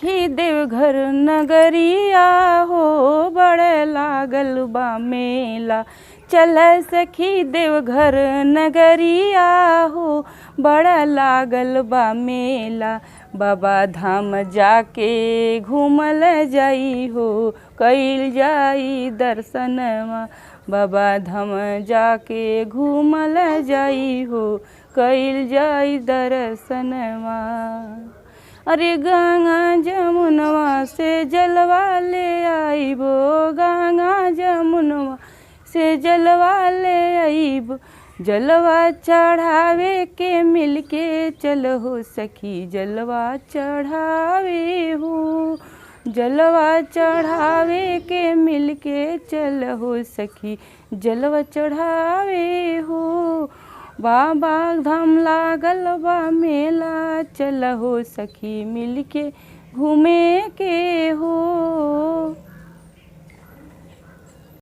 सखी देवघर नगरिया हो बड़ लागल बा मेला। चल सखी देवघर नगरिया हो बड़ा लागल बा मेला। बाबा धाम जाके घूमल जाई हो कइल जाई दर्शनवा। बाबा धाम जाके घूमल जाई हो कइल जाई दर्शनवा। अरे गंगा जमुनवा से जलवा ले आइबो, गंगा जमुनवा से जलवा ले आइबो। जलवा चढ़ावे के मिलके चलहो सखी जलवा चढ़ावे हो। जलवा चढ़ावे के मिलके चलहो सखी जलवा चढ़ावे हो। बाबा धाम लागल बा मेला चलहो सखी मिलके घूमे